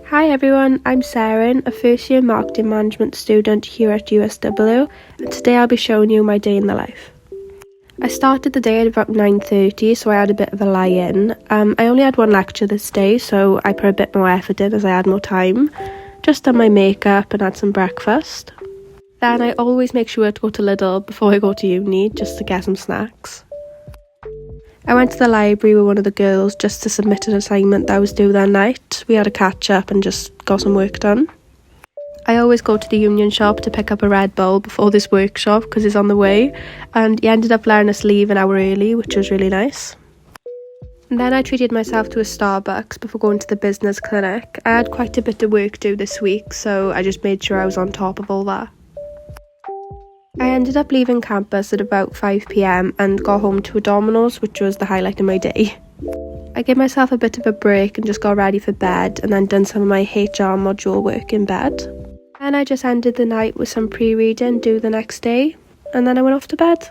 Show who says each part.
Speaker 1: Hi everyone, I'm Seren, a first year marketing management student here at USW, and today I'll be showing you my day in the life. I started the day at about 9:30, so I had a bit of a lie-in. I only had one lecture this day, so I put a bit more effort in as I had more time. Just done my makeup and had some breakfast. Then I always make sure to go to Lidl before I go to uni, just to get some snacks. I went to the library with one of the girls just to submit an assignment that was due that night. We had a catch up and just got some work done. I always go to the Union shop to pick up a Red Bull before this workshop because it's on the way, and he ended up letting us leave an hour early, which was really nice. And then I treated myself to a Starbucks before going to the business clinic. I had quite a bit of work due this week, so I just made sure I was on top of all that. I ended up leaving campus at about 5 p.m. and got home to a Domino's, which was the highlight of my day. I gave myself a bit of a break and just got ready for bed, and then done some of my HR module work in bed. And I just ended the night with some pre-reading due the next day, and then I went off to bed.